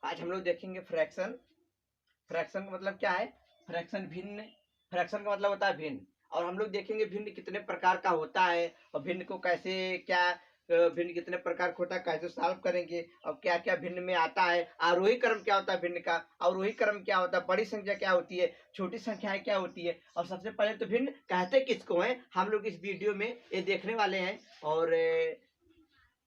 आज हम लोग देखेंगे फ्रैक्शन। फ्रैक्शन का मतलब क्या है? फ्रैक्शन भिन्न। फ्रैक्शन का मतलब होता है भिन्न। और हम लोग देखेंगे भिन्न कितने प्रकार का होता है और भिन्न को कैसे क्या भिन्न कितने प्रकार का होता है, कैसे सॉल्व करेंगे और क्या क्या भिन्न में आता है। आरोही क्रम क्या होता है भिन्न का, अवरोही क्रम क्या होता है, बड़ी संख्या क्या होती है, छोटी संख्याएं क्या होती है। और सबसे पहले तो भिन्न कहते किसको हैं, हम लोग इस वीडियो में ये देखने वाले हैं और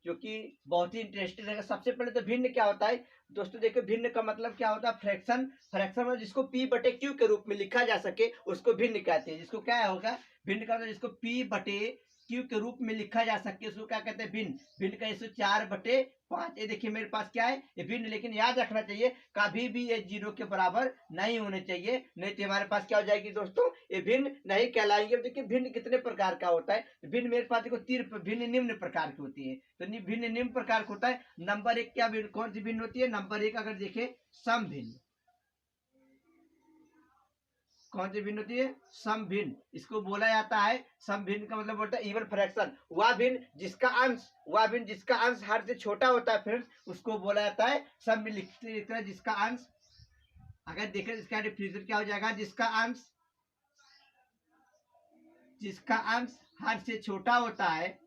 जो कि बहुत ही इंटरेस्टिंग रहेगा। सबसे पहले तो भिन्न क्या होता है दोस्तों, देखिए भिन्न का मतलब क्या होता है, फ्रैक्शन। फ्रैक्शन में जिसको p बटे q के रूप में लिखा जा सके उसको भिन्न कहते हैं। जिसको क्या होगा भिन्न का, जिसको p बटे q के रूप में लिखा जा सके उसको क्या कहते हैं भिन्न। भिन्न का जैसे 4/5, ये देखिए मेरे पास क्या है ये भिन्न। लेकिन याद रखना चाहिए कभी भी ये 0 के बराबर नहीं होने चाहिए, नहीं तो हमारे पास क्या हो जाएगी दोस्तों, ये भिन्न नहीं कहलाएंगे। देखिए भिन्न कितने प्रकार का होता है, भिन्न मेरे पास देखो 3 भिन्न निम्न प्रकार की होती है। तो भिन्न निम्न प्रकार का होता है। नंबर 1 क्या भिन्न, कौन सी भिन्न होती है? नंबर 1 अगर देखें सम भिन्न। कौन सी भिन्न होती है? सम भिन्न। इसको बोला जाता है सम भिन्न का मतलब होता है इवन फ्रैक्शन। वह भिन्न जिसका अंश हर से छोटा होता है फ्रेंड्स, उसको बोला जाता है सम भिन्न। लिखते हैं जिसका अंश, अगर देखें इसका डिफिनेशन क्या हो जाएगा, जिसका अंश हर से छोटा होता है,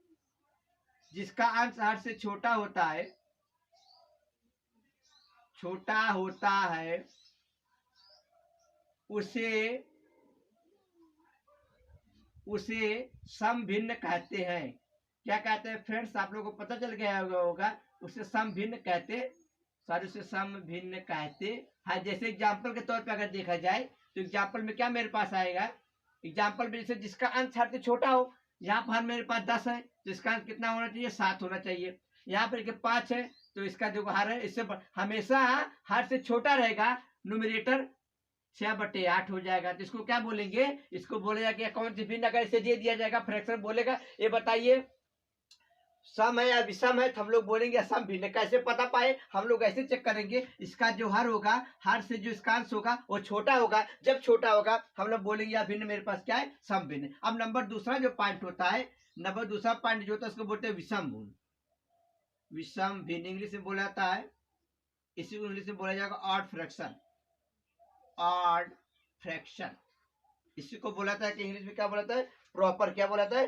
जिसका अंश हर से छोटा होता है उसे सम भिन्न कहते हैं। क्या कहते हैं फ्रेंड्स, आप लोगों को पता चल गया होगा, उसे सम भिन्न कहते, उसे सम भिन्न कहते हैं। जैसे एग्जाम्पल के तौर पे अगर देखा जाए तो एग्जाम्पल में क्या मेरे पास आएगा, एग्जाम्पल में जैसे जिसका अंश हर से छोटा हो, यहाँ पर मेरे पास 10 है तो इसका अंश कितना होना चाहिए, 7 होना चाहिए। यहाँ पर 5 है तो इसका जो हर है इससे हमेशा हर से छोटा रहेगा, न्यूमरेटर 6/8 हो जाएगा। तो इसको क्या बोलेंगे, इसको बोलेगा कि कौन सी भिन्न। अगर इसे दे दिया जाएगा फ्रैक्शन बोलेगा ये बताइए सम है या विषम है, तो हम लोग बोलेंगे सम भिन्न। कैसे पता पाए, हम लोग ऐसे चेक करेंगे, इसका जो हर होगा, हर से जो इसका अंश होगा वो छोटा होगा। जब छोटा होगा हम लोग बोलेंगे या भिन्न, मेरे पास क्या है सम भिन्न। अब नंबर दूसरा जो पॉइंट होता है, नंबर दूसरा पॉइंट जो होता है उसको बोलते हैं विषम भिन्न। विषम भिन्न इंग्लिश में बोला जाता है, इसी को इंग्लिश में बोला जाएगा ऑड फ्रैक्शन। ऑड फ्रैक्शन इसी को बोला था कि इंग्लिश में क्या बोला था, प्रॉपर। क्या बोला था,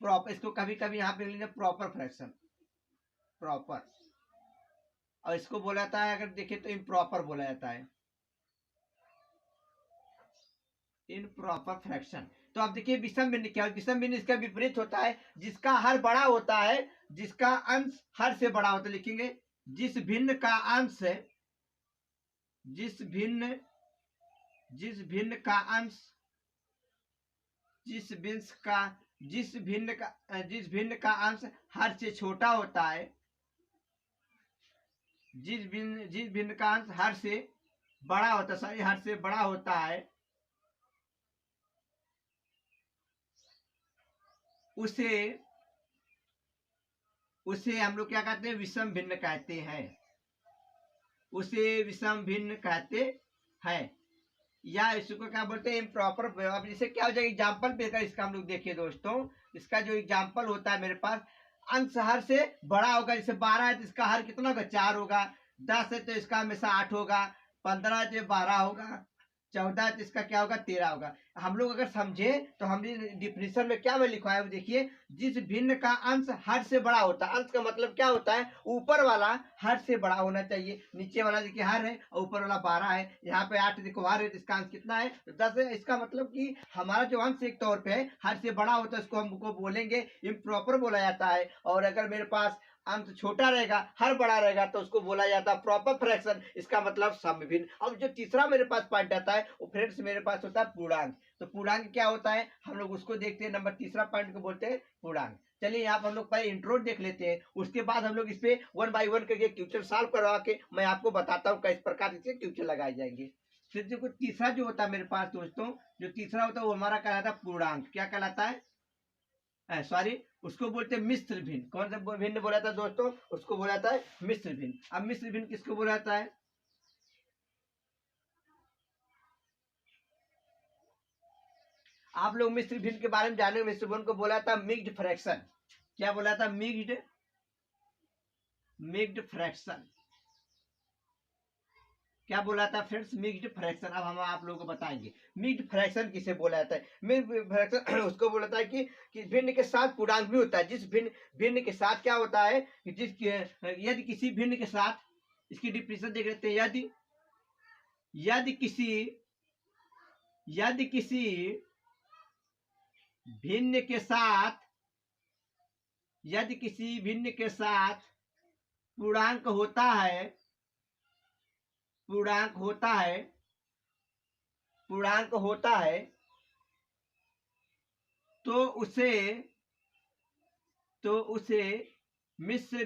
प्रॉपर। इसको कभी कभी यहाँ पे इंग्लिश में प्रॉपर फ्रैक्शन, प्रॉपर। और इसको बोला था अगर देखें तो इम्प्रॉपर बोला जाता है, इम्प्रॉपर फ्रैक्शन। तो आप देखिए विषम भिन्न क्या है, विषम भिन्न इसका विपरीत होता है, जिसका हर बड़ा होता है, जिसका अंश हर से बड़ा होता है। लिखेंगे जिस भिन्न का अंश है, जिस भिन्न का अंश हर से छोटा होता है, जिस भिन्न का अंश हर से बड़ा होता है, उसे हम लोग क्या कहते हैं, विषम भिन्न कहते हैं। उसे विषम भिन्न कहते हैं, या इसको क्या बोलते हैं इम्प्रॉपर। अब जैसे क्या हो जाएगा एग्जाम्पल पे इसका हम लोग देखिए दोस्तों, इसका जो एग्जाम्पल होता है मेरे पास, अंश हर से बड़ा होगा। जैसे 12 है तो इसका हर कितना होगा, 4 होगा। 10 है तो इसका हमेशा 8 होगा। 15 है तो 12 होगा। 14 है तो इसका क्या होगा, 13 होगा। हम लोग अगर समझे तो हमने डिफिनेशन में क्या मैं लिखवाया है, देखिए जिस भिन्न का अंश हर से बड़ा होता है। अंश का मतलब क्या होता है, ऊपर वाला हर से बड़ा होना चाहिए। नीचे वाला देखिए हर है और ऊपर वाला 12 है। यहाँ पे 8 देखो हर है तो इसका अंश कितना है, 10 है। इसका मतलब कि हमारा जो अंश एक तौर पे है हर से बड़ा होता है, उसको हमको बोलेंगे इम्प्रॉपर बोला जाता है। और अगर मेरे पास अंश छोटा रहेगा, हर बड़ा रहेगा, तो उसको बोला जाता है प्रॉपर फ्रैक्शन। इसका मतलब सम भिन्न। अब जो तीसरा मेरे पास पॉइंट आता है वो फ्रेंड्स मेरे पास होता है पूर्णांक। तो पूर्णांक क्या होता है हम लोग उसको देखते हैं। नंबर तीसरा पॉइंट को बोलते हैं पूर्णांक। चलिए यहाँ पर हम लोग पहले इंट्रो देख लेते हैं, उसके बाद हम लोग इस पे 1 बाय 1 करके क्वेश्चन सॉल्व करवा के मैं आपको बताता हूँ किस प्रकार से क्वेश्चन लगाए जाएंगे। फिर जो तीसरा जो होता है मेरे पास दोस्तों, जो तीसरा होता है वो हमारा कहलाता है पूर्णांक। क्या कहलाता है, सॉरी, उसको बोलते हैं मिश्र भिन्न। कौन सा भिन्न बोला था दोस्तों, उसको बोला था मिश्र भिन्न। अब मिश्र भिन्न किसको बोला जाता है, आप लोग मिश्र भिन्न के बारे में जाने। मिश्र भिन्न को बोला था मिक्स्ड फ्रैक्शन। क्या बोला था, मिक्स्ड फ्रैक्शन। क्या बोला था फ्रेंड्स? Mixed fraction. अब हम आप लोगों को बताएंगे मिक्स्ड फ्रैक्शन किसे बोला जाता है। मिक्स्ड फ्रैक्शन उसको बोला जाता है कि भिन्न के साथ पूर्णांक भी होता है। जिस भिन्न भिन्न के साथ क्या होता है कि यदि किसी भिन्न के साथ, इसकी डिफिनेशन देख लेते हैं। यदि किसी भिन्न के साथ, यदि किसी भिन्न के साथ पूर्णांक होता है, पूर्णांक होता है तो उसे मिश्र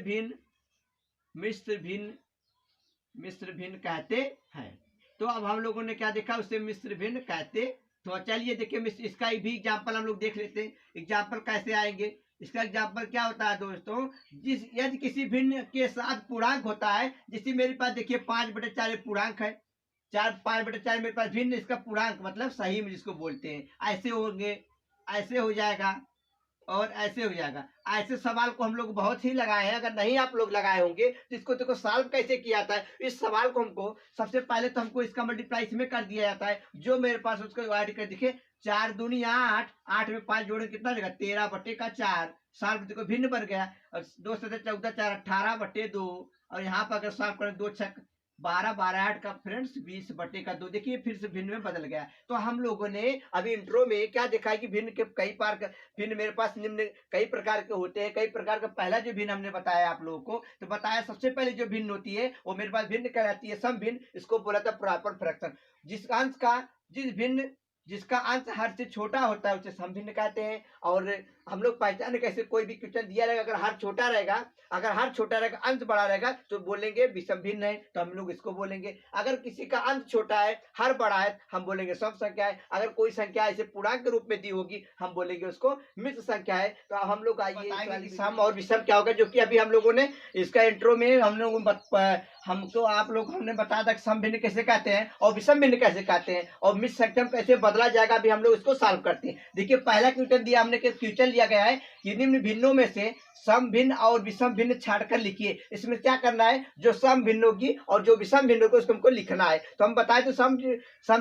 भिन्न कहते हैं। तो अब हम लोगों ने क्या देखा, उसे मिश्र भिन्न कहते। तो चलिए देखिए इसका भी एग्जाम्पल हम लोग देख लेते हैं। एग्जाम्पल कैसे आएंगे? इसका एग्जाम्पल क्या होता है दोस्तों, यदि किसी भिन्न के साथ पूर्णांक होता है, जैसे मेरे पास देखिए 5/4 पूर्णांक है। 5/4 मेरे पास भिन्न, इसका पूर्णांक मतलब सही में जिसको बोलते हैं। ऐसे होंगे, ऐसे हो जाएगा और ऐसे हो जाएगा। ऐसे सवाल को हम लोग बहुत ही लगाए हैं। अगर नहीं आप लोग लगाए होंगे तो इसको देखो सॉल्व कैसे किया जाता है। इस सवाल को हमको सबसे पहले तो हमको इसका मल्टीप्लाई इसमें कर दिया जाता है, जो मेरे पास उसको ऐड कर दिखे। 4 दूनी 8, 8 में 5 जोड़े कितना देगा, 13/4। सॉल्व देखो भिन्न बन गया। और 2 से 14 4 18/2। और यहाँ पर अगर सॉल्व करें 2 6 12, 12 8 का फ्रेंड्स 20/2। देखिए फिर से भिन्न में बदल गया। तो हम लोगों ने अभी इंट्रो में क्या देखा है कि भिन्न के भिन्न मेरे पास निम्न कई प्रकार के होते हैं। कई प्रकार का पहला जो भिन्न हमने बताया आप लोगों को, तो बताया सबसे पहले जो भिन्न होती है वो मेरे पास भिन्न कहलाती है सम भिन्न। इसको बोला था प्रॉपर फ्रैक्शन। जिसका अंश हर से छोटा होता है उसे सम भिन्न कहते हैं। और हम लोग पहचाने कैसे, कोई भी क्वेश्चन दिया रहेगा, अगर हर छोटा रहेगा, अंश बड़ा रहेगा तो बोलेंगे विषम भिन्न है, तो हम लोग इसको बोलेंगे। अगर किसी का अंश छोटा है हर बड़ा है, हम बोलेंगे सम संख्या है। अगर कोई संख्या ऐसे पूर्णांक के रूप में दी होगी, हम बोलेंगे उसको मिश्र संख्या है। तो हम लोग आइए सम और विषम क्या होगा, जो कि अभी हम लोगों ने इसका इंट्रो में हम लोग हमको आप लोग हमने बताया था कि सम भिन्न कैसे कहते हैं और विषम भिन्न कैसे कहते हैं और मिश्र संख्या कैसे बदला जाएगा। अभी हम लोग इसको सॉल्व करते हैं। देखिए पहला क्वेश्चन दिया हमने, क्वेश्चन लिया गया है कि निम्न भिन्नों में से सम भिन्न और विषम भिन्न छाड़कर लिखिए। इसमें क्या करना है, जो सम भिन्न होगी और जो विषम भिन्न होगी उसको हमको लिखना है। तो हम बताए तो सम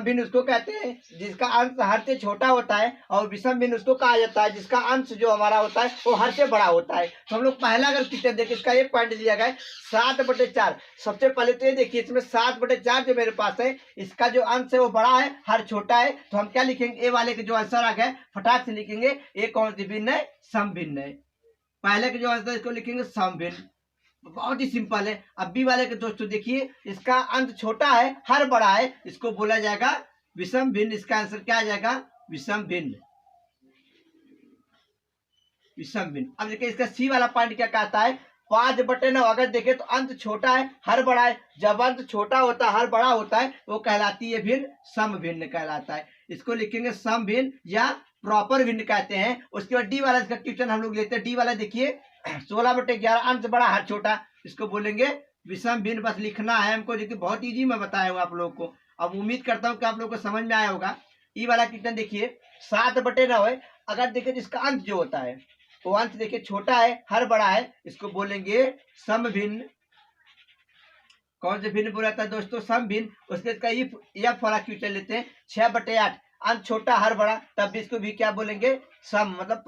भिन्न उसको कहते हैं जिसका अंश हर से छोटा होता है, और विषम भिन्न उसको कहा जाता है जिसका अंश जो हमारा होता है वो हर से बड़ा होता है। तो हम लोग पहला अगर क्वेश्चन देखें, इसका एक पॉइंट दिया गया है 7/4। सबसे पहले तो ये देखिए इसमें 7/4 जो मेरे पास है, इसका जो अंश है वो बड़ा है, हर छोटा है। तो हम क्या लिखेंगे, ए वाले के जो आंसर आ गया फटाक से लिखेंगे, ए कौन सी भिन्न है, सम भिन्न है। पहले के जो आंसर इसको लिखेंगे सम भिन्न, बहुत ही सिंपल है। अब बी वाले के दोस्तों देखिए, इसका अंश छोटा है हर बड़ा है, इसको बोला जाएगा विषम भिन्न। इसका आंसर क्या आ जाएगा, विषम भिन्न। अब देखिए इसका सी वाला पॉइंट क्या कहता है, 5/9। अगर देखे तो अंश छोटा है हर बड़ा है, जब अंश छोटा होता है हर बड़ा होता है वो कहलाती है भिन्न, सम भिन्न कहलाता है। इसको लिखेंगे सम भिन्न या प्रॉपर भिन्न कहते हैं। उसके बाद डी वाला इसका क्वेश्चन हम लोग लेते हैं। डी वाला देखिए 16/11, अंश बड़ा हर छोटा, इसको बोलेंगे विषम भिन्न। बस लिखना है हमको, जो कि बहुत इजी मैं बताया हूँ आप लोगों को। अब उम्मीद करता हूँ कि आप लोगों को समझ में आया होगा। ई वाला क्वेश्चन देखिए 7/9 है। अगर देखिए जिसका अंश जो होता है वो अंश देखिए छोटा है हर बड़ा है, इसको बोलेंगे सम भिन्न। कौन से भिन्न बोला था दोस्तों, सम भिन्न। उसके एफ वाला क्वेश्चन लेते हैं 6/8, अंश छोटा हर बड़ा, तब भी इसको भी क्या बोलेंगे, सम, मतलब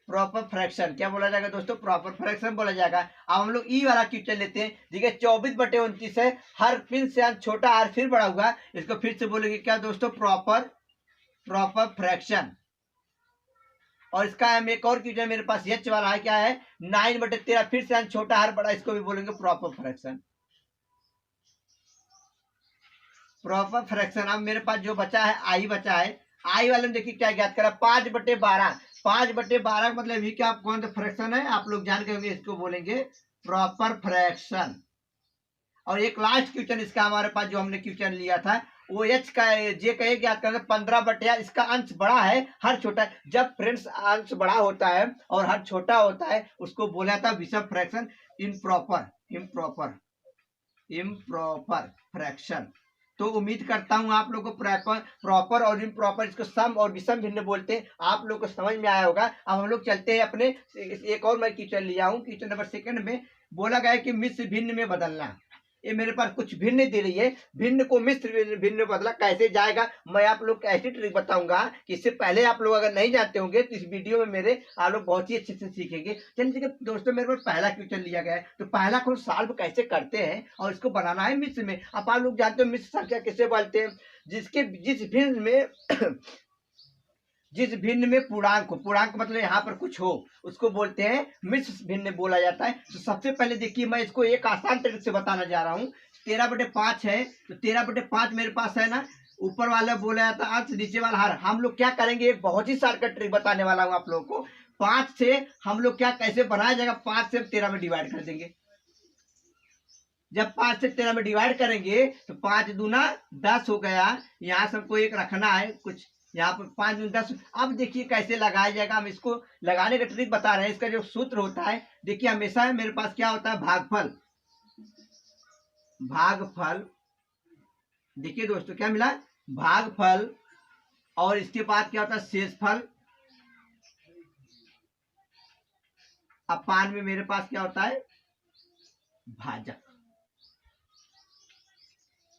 प्रॉपर फ्रैक्शन। क्या बोला जाएगा दोस्तों, प्रॉपर फ्रैक्शन बोला जाएगा। अब हम लोग ई वाला क्वेश्चन लेते हैं। देखिए 24/29 है, हर फिर से अंश छोटा हर फिर बड़ा हुआ, इसको फिर से बोलेंगे क्या दोस्तों, प्रॉपर फ्रैक्शन। और इसका हम एक और क्वेश्चन मेरे पास एच वाला है, क्या है 9/13, फिर से अंश छोटा हर बड़ा, इसको भी बोलेंगे प्रॉपर फ्रैक्शन। अब मेरे पास जो बचा है आई बचा है। आई वाले में देखिए क्या ज्ञात करा, 5/12। 5/12 का मतलब भी क्या, कौन सा फ्रैक्शन है आप लोग जान के होंगे, इसको बोलेंगे प्रॉपर फ्रैक्शन। और एक लास्ट क्वेश्चन इसका हमारे पास जो हमने क्वेश्चन लिया था वो एच का जे कहे ज्ञात करना, 15/8। इसका अंश बड़ा है हर छोटा है। जब फ्रेंड्स अंश बड़ा होता है और हर छोटा होता है उसको बोला था विषम फ्रैक्शन, इम्प्रॉपर फ्रैक्शन। तो उम्मीद करता हूं आप लोगों को प्रॉपर और इम्प्रॉपर, इसको सम और विषम भिन्न बोलते हैं, आप लोग को समझ में आया होगा। अब हम लोग चलते हैं अपने एक और मैं क्वेश्चन लिया हूं। क्वेश्चन नंबर 2 में बोला गया है कि मिश्र भिन्न में बदलना। ये मेरे पास कुछ भिन्न दे रही है, भिन्न को मिश्र भिन्न बदला कैसे जाएगा, मैं आप लोग को ऐसी ट्रिक बताऊंगा कि इससे पहले आप लोग अगर नहीं जानते होंगे तो इस वीडियो में मेरे आप लोग बहुत ही अच्छे से सीखेंगे। चलिए दोस्तों, मेरे पास पहला क्वेश्चन लिया गया है, तो पहला को सॉल्व कैसे करते हैं और इसको बनाना है मिश्र में। आप लोग जानते हो मिश्र संख्या किसे बोलते हैं, जिसके जिस भिन्न में पूर्णांक मतलब यहाँ पर कुछ हो उसको बोलते हैं मिश्र भिन्न बोला जाता है। तो सबसे पहले देखिए, मैं इसको एक आसान तरीके से बताना जा रहा हूँ। 13/5 है, तो 13/5 मेरे पास है ना, ऊपर वाला बोला जाता है अंश, नीचे वाला हर। हम लोग क्या करेंगे, एक बहुत ही शॉर्टकट ट्रिक बताने वाला हूँ आप लोगों को। 5 से हम लोग क्या कैसे बनाया जाएगा, 5 से 13 में डिवाइड कर देंगे। जब 5 से 13 में डिवाइड करेंगे तो 5 दूना 10 हो गया। यहाँ से हमको एक रखना है कुछ, यहाँ पर 5 दूना 10। अब देखिए कैसे लगाया जाएगा, हम इसको लगाने का ट्रिक बता रहे हैं। इसका जो सूत्र होता है, देखिए हमेशा मेरे पास क्या होता है, भागफल। देखिए दोस्तों क्या मिला, भागफल, और इसके बाद क्या होता है, शेषफल। अपान में मेरे पास क्या होता है, भाजक।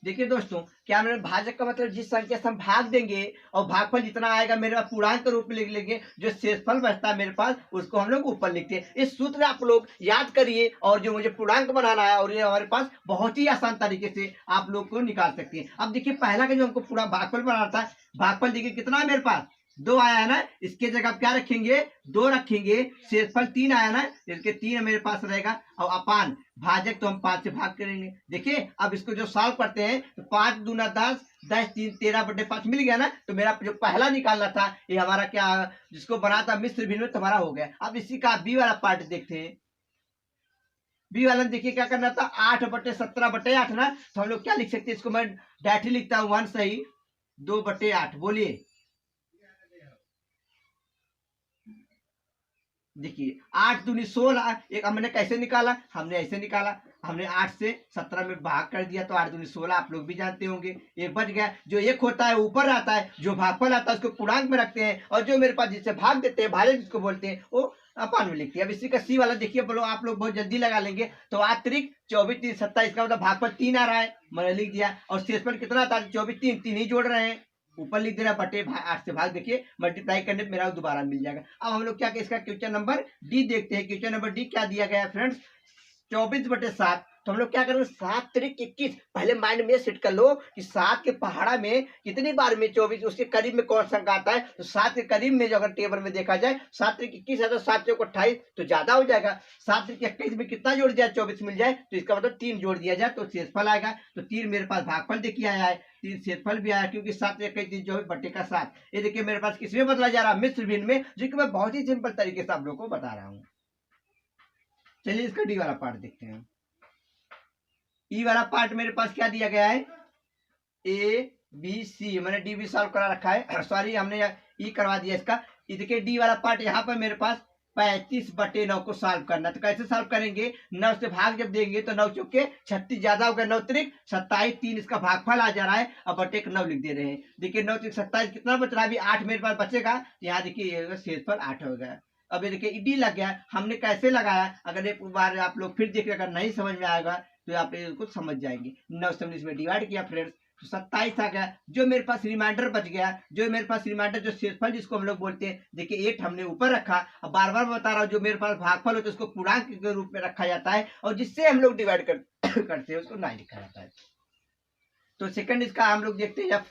देखिए दोस्तों, क्या मेरे भाजक का मतलब जिस संख्या से हम भाग देंगे और भागफल जितना आएगा मेरे पास पूर्णांक के रूप में लिख लेंगे, जो शेषफल बचता है मेरे पास उसको हम लोग ऊपर लिखते हैं। इस सूत्र आप लोग याद करिए, और जो मुझे पूर्णांक बनाना है और ये हमारे पास बहुत ही आसान तरीके से आप लोग को निकाल सकते हैं। अब देखिए पहला का जो हमको पूरा भागफल बनाना था, भागफल देखिए कितना है मेरे पास, 2 आया है ना, इसके जगह क्या रखेंगे, 2 रखेंगे। शेषफल 3 आया ना, इसके 3 मेरे पास रहेगा। और अपान भाजक तो हम 5 से भाग करेंगे। देखिए अब इसको जो सॉल्व करते हैं तो 5 दूना 10, 10 3 13/5 मिल गया ना। तो मेरा जो पहला निकालना था ये हमारा क्या, जिसको बना था मिश्र भिन्न, तो हमारा हो गया। अब इसी का बी वाला पार्ट देखते हैं। बी वाला देखिए क्या करना था, 8/17/8 ना। तो हम लोग क्या लिख सकते हैं, इसको मैं डायरेक्ट लिखता हूँ 1 सही 2/8। बोलिए, देखिए 8 दूनी 16। एक हमने कैसे निकाला, हमने ऐसे निकाला, हमने 8 से 17 में भाग कर दिया, तो 8 दूनी 16 आप लोग भी जानते होंगे। एक बच गया, जो एक होता है ऊपर आता है, जो भागफल आता है उसको पूर्णांक में रखते हैं, और जो मेरे पास जिससे भाग देते हैं, भाजक जिसको बोलते हैं, वो अपान में लिखते हैं। अब इसी का सी वाला देखिए, बोलो आप लोग बहुत जल्दी लगा लेंगे। तो 8 त्रिक 24 3 27 का मतलब भागफल 3 आ रहा है, मैंने लिख दिया। और शेषफल कितना था, 24 3 ही जोड़ रहे हैं, ऊपर लिख दे रहा बटे 8 से भाग, देखिए मल्टीप्लाई करने पे मेरा दोबारा मिल जाएगा। अब हम लोग क्या, इसका क्वेश्चन नंबर डी देखते हैं। क्वेश्चन नंबर डी क्या दिया गया है फ्रेंड्स, 24/7। तो हम लोग क्या करेंगे, 7 त्रिक 21। पहले माइंड में सेट कर लो कि 7 के पहाड़ा में कितनी बार में 24, उसके करीब में कौन सा अंक आता है। तो 7 के करीब में जो अगर टेबल में देखा जाए 7 त्रिक 21 है, तो 7 चौक 28 तो ज्यादा हो जाएगा। 7 त्रिक 21 में कितना जोड़ दिया, 24 मिल जाए, तो इसका मतलब 3 जोड़ दिया जाए तो शेषफल आएगा। तो 3 मेरे पास भागफल देखिए आया है, 3 शेषफल भी आया, क्योंकि 7 21 जो है बटे का 7। ये देखिए मेरे पास किसमें बदला जा रहा है, मिश्र भिन्न में, जो कि मैं बहुत ही सिंपल तरीके से आप लोग को बता रहा हूँ। चलिए इसका डी वाला पार्ट देखते हैं। ई वाला पार्ट मेरे पास क्या दिया गया है, ए बी सी, मैंने डी भी सॉल्व करा रखा है, सॉरी हमने ई करवा दिया इसका। देखिए डी वाला पार्ट यहाँ पर मेरे पास 35/9 को सॉल्व करना। तो कैसे सॉल्व करेंगे, 9 से भाग जब देंगे तो 9 चौके 36 ज्यादा हो गया, 9 त्रिक 27 3 इसका भागफल आ जा रहा है, अब बटे 9 लिख दे रहे हैं। देखिए 9 त्रिक 27 कितना बच रहा है, अभी 8 मेरे पास बचेगा। यहाँ देखिए शेषफल 8 हो गया। अब ये देखिए डी लग गया, हमने कैसे लगाया, अगर एक बार आप लोग फिर देखिए, अगर नहीं समझ में आएगा तो आप कुछ समझ जाएंगे। 9 से 19 में डिवाइड किया फ्रेंड्स, तो 27 आ गया। जो मेरे पास रिमाइंडर बच गया, जो मेरे पास रिमाइंडर जो शेषफल जिसको हम लोग बोलते हैं, देखिए 8 हमने ऊपर रखा। अब बार बार बता रहा हूँ, जो मेरे पास भागफल होता है उसको पूर्णांक के रूप में रखा जाता है, और जिससे हम लोग डिवाइड करते हैं उसको 9 लिखा जाता है। तो सेकंड इसका हम लोग देखते हैं।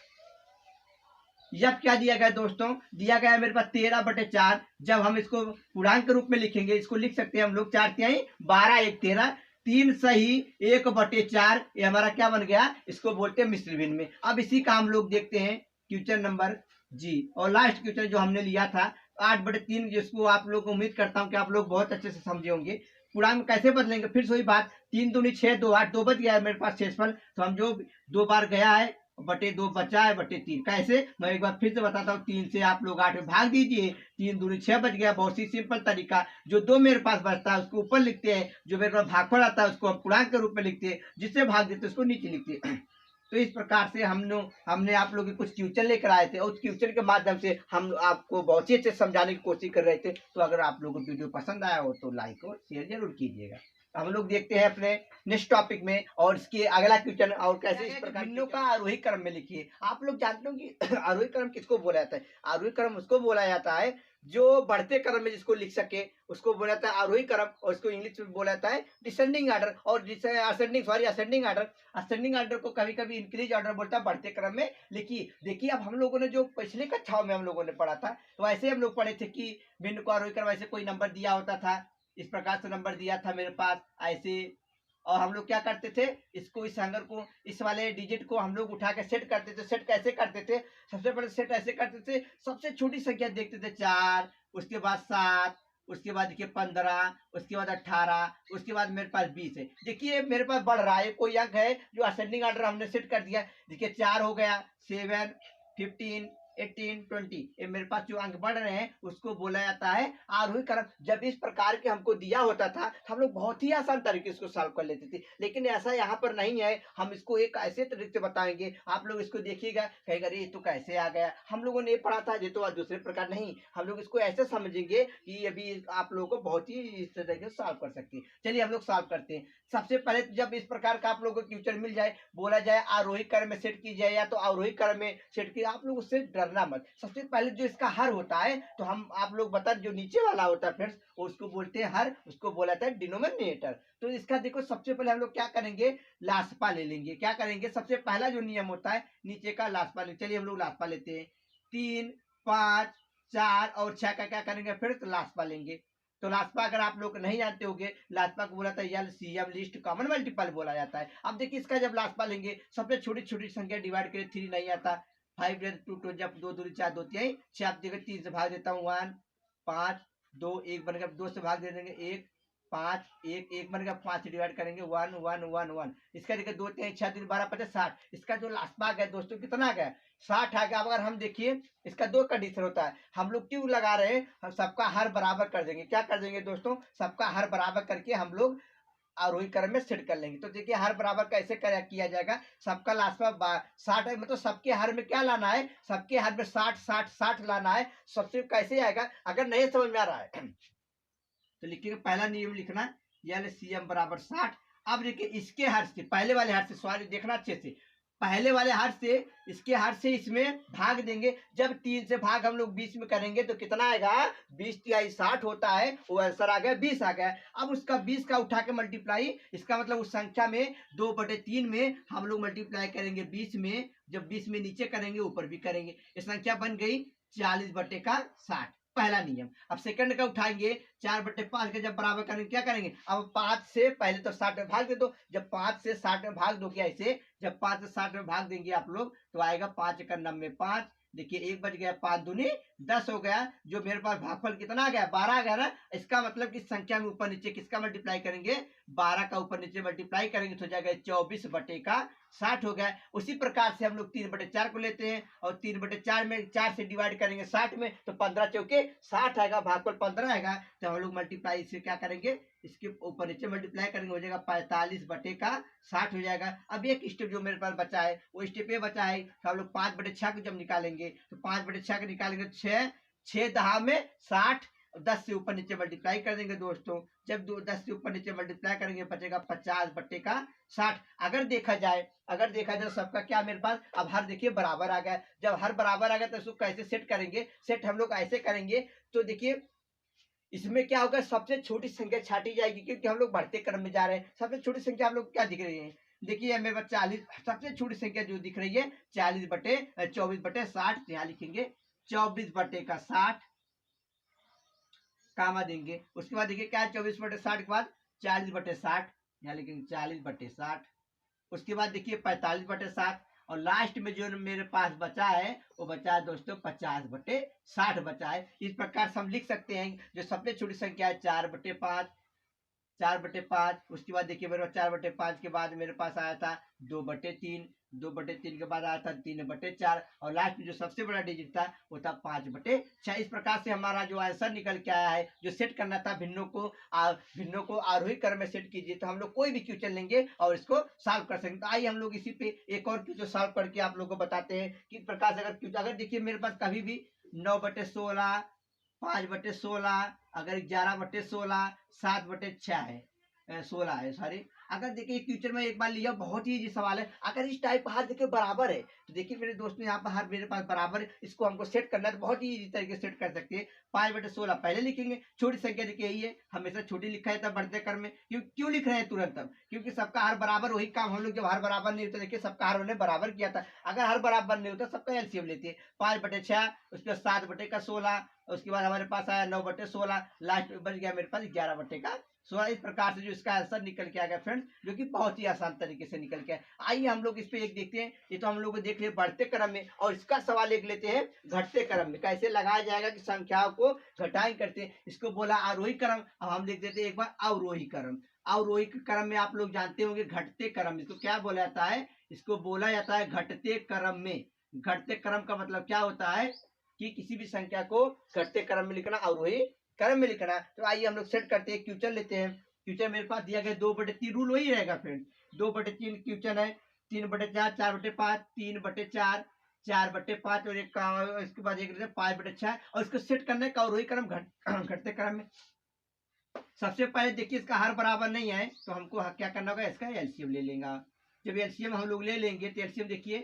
जब क्या दिया गया दोस्तों, दिया गया है मेरे पास 13/4। जब हम इसको पूर्णांक के रूप में लिखेंगे, इसको लिख सकते हैं हम लोग 4 तिहाई 12 1 13, 3 सही 1/4, ये हमारा क्या बन गया, इसको बोलते हैं मिश्र भिन्न में। अब इसी का हम लोग देखते हैं क्वेश्चन नंबर जी, और लास्ट क्वेश्चन जो हमने लिया था 8/3, जिसको आप लोग उम्मीद करता हूँ कि आप लोग बहुत अच्छे से समझे होंगे। पूर्णांक कैसे बदलेंगे, फिर से वही बात, 3 दूनी 6 2 8, 2 बच गया है मेरे पास शेषफल। तो हम जो 2 बार गया है बटे 2 बचा है बटे 3, कैसे मैं एक बार फिर से बताता हूँ। 3 से आप लोग 8 में भाग दीजिए, 3 दूनी 6 बच गया। बहुत ही सिंपल तरीका, जो 2 मेरे पास बचता है उसको ऊपर लिखते हैं, जो मेरे पास भागफल आता है उसको हम पूर्णांक के रूप में लिखते हैं, जिससे भाग देते हैं उसको नीचे लिखते हैं। तो इस प्रकार से हमने आप लोग कुछ क्वेश्चन लेकर आए थे, और उस क्वेश्चन के माध्यम से हम आपको बहुत ही अच्छे समझाने की कोशिश कर रहे थे। तो अगर आप लोगों को वीडियो पसंद आया हो तो लाइक और शेयर जरूर कीजिएगा। हम लोग देखते हैं अपने नेक्स्ट टॉपिक में, और इसके अगला क्वेश्चन और कैसे इस प्रकार भिन्नों का आरोही क्रम में लिखिए। आप लोग जानते हो कि आरोही क्रम किसको बोला जाता है? आरोही क्रम उसको बोला जाता है जो बढ़ते क्रम में जिसको लिख सके उसको बोला जाता है आरोही क्रम, और इसको इंग्लिश में बोला जाता है डिसेंडिंग ऑर्डर, और जिसे असेंडिंग ऑर्डर। असेंडिंग ऑर्डर को कभी कभी इंक्रीज ऑर्डर बोलता है, बढ़ते क्रम में लिखिए। देखिए अब हम लोगों ने जो पिछली कक्षाओं में हम लोगों ने पढ़ा था, तो ऐसे हम लोग पढ़े थे कि भिन्न को आरोही क्रम ऐसे कोई नंबर दिया होता था, इस प्रकार से नंबर दिया था मेरे पास ऐसे, और हम लोग क्या करते थे, इसको इस अंगर को इस वाले डिजिट को हम लोग उठा के सेट करते थे। सेट कैसे करते थे? सबसे पहले सेट ऐसे करते थे, सबसे छोटी संख्या देखते थे 4, उसके बाद 7, उसके बाद देखिए 15, उसके बाद 18, उसके बाद मेरे पास 20 है। देखिए मेरे पास बढ़ रहा है, कोई अंक है जो असेंडिंग ऑर्डर हमने सेट कर दिया। देखिए 4 हो गया, 7, 15, 18, 20, ये मेरे पास जो अंक बढ़ रहे हैं उसको बोला जाता है आरोही क्रम। जब इस प्रकार के हमको दिया होता था हम लोग बहुत ही आसान तरीके से इसको सॉल्व कर लेते थे, लेकिन ऐसा यहाँ पर नहीं है। हम इसको एक ऐसे तरीके से बताएंगे, आप लोग इसको देखिएगा कहेगा अरे ये तो कैसे आ गया, हम लोगों ने पढ़ा था ये तो दूसरे प्रकार नहीं। हम लोग इसको ऐसे समझेंगे कि अभी आप लोगों को बहुत ही इस तरीके से सॉल्व कर सकते हैं। चलिए हम लोग सॉल्व करते हैं। सबसे पहले जब इस प्रकार का आप लोगों को क्वेश्चन मिल जाए, बोला जाए आरोही क्रम में सेट की जाए या तो अवरोही क्रम में सेट की, आप लोग उससे डरना मत। सबसे पहले जो इसका हर होता है, तो हम आप लोग बता, जो नीचे वाला होता है फ्रेंड्स उसको बोलते हैं हर, उसको बोला जाता है डिनोमिनेटर। तो इसका देखो सबसे पहले हम लोग क्या करेंगे, लास्पा ले लेंगे। क्या करेंगे, सबसे पहला जो नियम होता है नीचे का लास्पा ले। चलिए हम लोग लास्पा लेते हैं, 3, 5, 4 और 6 का क्या करेंगे फिर तो लास्पा लेंगे। तो लास्पा अगर आप लोग नहीं जानते होंगे, लास्पा को बोला था एलसीएम लिस्ट कॉमन मल्टीपल बोला जाता है। अब देखिए इसका जब लास्पा लेंगे, सबसे छोटी छोटी संख्या डिवाइड करें, 3 नहीं आता, 5 2 जब 2 दूरी 4 2 3 6, आप देखिए 3 से भाग देता हूँ 1, 5, 2 1 बन गया, 2 से भाग दे देंगे 1, 5 1 1 बन गया, 5 से डिवाइड करेंगे 1 1 1 1। इसका देखिए 2 3 6 3 12 50 60। इसका जो लास्ट भाग है दोस्तों कितना आ गया, 60 आ गया। अब अगर हम देखिए इसका दो कंडीशन होता है, हम लोग क्यों लगा रहे हैं, हम सबका हर बराबर कर देंगे। क्या कर देंगे दोस्तों, सबका हर बराबर करके हम लोग आरोही क्रम में सेट कर लेंगे। तो देखिए हर बराबर कैसे किया जाएगा, सबका लास्ट में 60 है, मतलब सबके हर में क्या लाना है, सबके हर में 60 60 60 लाना है। सबसे कैसे आएगा, अगर नहीं समझ में आ रहा है तो लिखिएगा, पहला नियम लिखना एलसीएम बराबर 60। अब देखिए इसके हर से, पहले वाले हर से, सॉरी देखना अच्छे से, पहले वाले हर से इसके हर से इसमें भाग देंगे। जब 3 से भाग हम लोग 20 में करेंगे तो कितना आएगा, 20 तिहाई 60 होता है, वो आंसर आ गया 20 आ गया। अब उसका 20 का उठा के मल्टीप्लाई, इसका मतलब उस संख्या में 2/3 में हम लोग मल्टीप्लाई करेंगे 20 में। जब 20 में नीचे करेंगे ऊपर भी करेंगे, ये संख्या बन गई 40/60, पहला नियम। अब सेकंड का उठाएंगे, 4/5 के जब बराबर करेंगे क्या करेंगे, अब 5 से पहले तो 60 में भाग दे दो। जब 5 से 60 में भाग दोगे ऐसे, जब 5 से 60 में भाग देंगे आप लोग तो आएगा 5 × 9 = 5। देखिए 1 बच गया, 5 दूनी 10 हो गया। जो मेरे पास भागफल कितना आ गया, 12 आ गया ना। इसका मतलब कि संख्या में ऊपर नीचे किसका मल्टीप्लाई करेंगे, 12 का ऊपर नीचे मल्टीप्लाई करेंगे तो हो जाएगा 24/60 हो गया। उसी प्रकार से हम लोग 3/4 को लेते हैं, और 3/4 में 4 से डिवाइड करेंगे 60 में, तो 15 चौके 60 आएगा, भागफल 15 आएगा। तो हम लोग मल्टीप्लाई इसे क्या करेंगे, इसके ऊपर नीचे मल्टीप्लाई करेंगे, हो जाएगा 45/60 हो जाएगा। अब एक स्टेप जो मेरे पास बचा है वो स्टेप ये बचा है, हम लोग 5/6 को जब निकालेंगे तो 5/6 को निकालेंगे 6 6 दहा में 60, 10 से ऊपर नीचे मल्टीप्लाई कर देंगे दोस्तों। जब 10 से ऊपर नीचे मल्टीप्लाई करेंगे बचेगा 50/60। अगर देखा जाए सबका क्या मेरे पास, अब हर देखिए बराबर आ गया। जब हर बराबर आ गया तो इसको कैसे सेट करेंगे, सेट हम लोग ऐसे करेंगे। तो देखिए इसमें क्या होगा, सबसे छोटी संख्या छाटी जाएगी, क्योंकि हम लोग बढ़ते क्रम में जा रहे हैं। सबसे छोटी संख्या हम लोग क्या दिख रही है, देखिए मेरे पास 40, सबसे छोटी संख्या जो दिख रही है 24/60, यहाँ लिखेंगे 24/60 कामा देंगे। उसके बाद देखिए क्या है, 24/60 के बाद 40/60, यहाँ लिखेंगे 40/60। उसके बाद देखिए 45/60, और लास्ट में जो मेरे पास बचा है वो बचा है दोस्तों 50/60 बचा है। इस प्रकार से हम लिख सकते हैं, जो सबसे छोटी संख्या है 4/5, 4/5। उसके बाद देखिए मेरे पास 4/5 के बाद मेरे पास आया था 2/3, 2/3 के बाद आया था 3/4, और लास्ट में जो सबसे बड़ा डिजिट था वो था 5/6। इस प्रकार से हमारा जो आंसर निकल के आया है, जो सेट करना था भिन्नों को आरोही क्रम में सेट कीजिए। तो हम लोग कोई भी क्वेश्चन लेंगे और इसको सॉल्व कर सकते हैं। तो आइए हम लोग इसी पे एक और क्वेश्चन सॉल्व करके आप लोग को बताते हैं किस प्रकार से। अगर देखिए मेरे पास कभी भी 9/16, 5/16, अगर 11/16, 7/6 है, 16 है, सॉरी। अगर देखिए फ्यूचर में एक बार लिया, बहुत ही इजी सवाल है। अगर इस टाइप का हार देखिए बराबर है, तो देखिए मेरे दोस्तों यहाँ पर हार मेरे पास बराबर है, इसको हमको सेट करना है, तो बहुत ही इजी तरीके से सेट कर सकते हैं। 5/16 पहले लिखेंगे, छोटी संख्या देखिए यही है, हमेशा छोटी लिखा है तब बढ़ते क्रम में। क्यों लिख रहे हैं तुरंत तब? क्योंकि सबका हार बराबर, वही काम हम लोग जब हार बराबर नहीं होता, देखिए सबका हार उन्होंने बराबर किया था। अगर हार बराबर नहीं होता, सबका एलसीएम लेते हैं। 5/6, उसके बाद 7/16, उसके बाद हमारे पास आया 9/16, लास्ट में बच गया मेरे पास 11/16। इस प्रकार से जो इसका आंसर निकल के आ गया फ्रेंड्स, जो कि बहुत ही आसान तरीके से निकल के आया। आइए हम लोग इस पे एक देखते हैं। ये तो हम लोग देख लिए बढ़ते क्रम में, और इसका सवाल एक लेते हैं घटते क्रम में, कैसे लगाया जाएगा कि संख्याओं को घटाएं करते हैं। इसको बोला आरोही क्रम, अब हम लिख देते हैं एक बार अवरोही क्रम। अवरोही क्रम में आप लोग जानते होंगे घटते क्रम, इसको क्या बोला जाता है? इसको बोला जाता है घटते क्रम में। घटते क्रम का मतलब क्या होता है कि किसी भी संख्या को घटते क्रम में लिखना, अवरोही क्रम में लिखना। तो आइए हम लोग सेट करते हैं, क्वेश्चन लेते हैं। क्वेश्चन मेरे पास दिया गया 2/3, रूल वही रहेगा फ्रेंड। 2/3 क्वेश्चन है, 3/4, 4/5, 3/4, 4/5 और एक इसके बाद एक 5/6, और इसको सेट करने का अवरोही क्रम घटते क्रम में। सबसे पहले देखिए इसका हर बराबर नहीं है, तो हमको क्या करना होगा, इसका एलसीएम ले लेंगे। जब एलसीएम हम लोग ले लेंगे, तो एलसीएम देखिए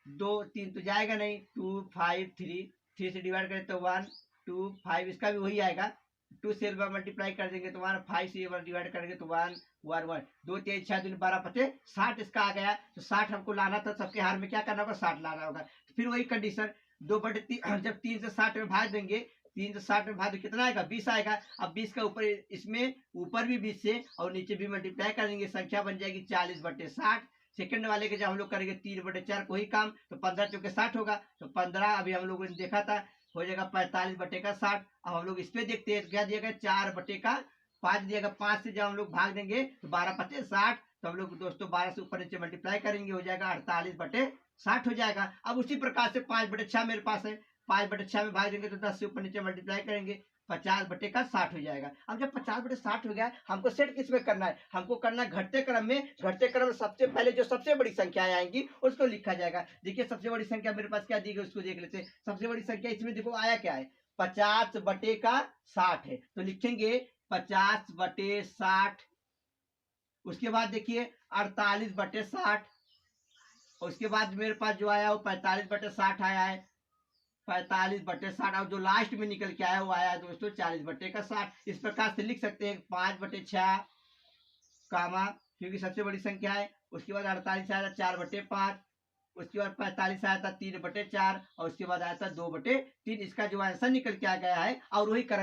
2 3 तो जाएगा नहीं, 2 5 3 से डिवाइड करें तो 1 2 5, इसका भी वही आएगा। 2 से मल्टीप्लाई कर देंगे तो 1, 5 से डिवाइड करेंगे तो 1 1 1, 2 3 6 2 12 5 60 इसका आ गया। तो 60 हमको लाना था, सबके हार में क्या करना होगा, 60 लाना होगा। तो फिर वही कंडीशन, 2/3 जब 3 से 60 में भाग देंगे, 3 से 60 में भाग तो कितना आएगा, 20 आएगा। अब 20 का ऊपर, इसमें ऊपर भी 20 से और नीचे भी मल्टीप्लाई करेंगे, संख्या बन जाएगी 40/60। सेकंड वाले के जब हम लोग करेंगे 3/4 को ही काम, तो 15 चौके 60 होगा। तो 15 अभी हम लोगों ने देखा था, हो जाएगा 45/60। अब हम लोग इस पे देखते हैं, क्या दिया गया, 4/5 दिएगा। 5 से जब हम लोग भाग देंगे तो 12/60, तो हम लोग दोस्तों 12 से ऊपर नीचे मल्टीप्लाई करेंगे, हो जाएगा 48/60 हो जाएगा। अब उसी प्रकार से 5/6 मेरे पास है, 5/6 में भाग देंगे तो 10 से ऊपर नीचे मल्टीप्लाई करेंगे, 50/60 हो जाएगा। अब जब 50/60 हो गया, हमको सेट किस में करना है, हमको करना है घटते क्रम में। घटते क्रम में सबसे पहले जो सबसे बड़ी संख्या आएंगी उसको लिखा जाएगा। देखिए सबसे बड़ी संख्या मेरे पास क्या दी गई, उसको देख लेते हैं। सबसे बड़ी संख्या इसमें देखो आया क्या है, 50/60 है, तो लिखेंगे 50/60। उसके बाद देखिए 48/60, उसके बाद मेरे पास जो आया वो 45/60 आया है, 45/60। और जो लास्ट में निकल के आया वो आया दोस्तों 40/60। इस प्रकार से लिख सकते हैं 5/6 कामा, क्योंकि सबसे बड़ी संख्या है। उसके बाद 48 आया था 4/5, उसके बाद 45 आया था 3/4, और उसके बाद आया था 2/3। इसका जो आंसर निकल के आ गया है और वही क्रम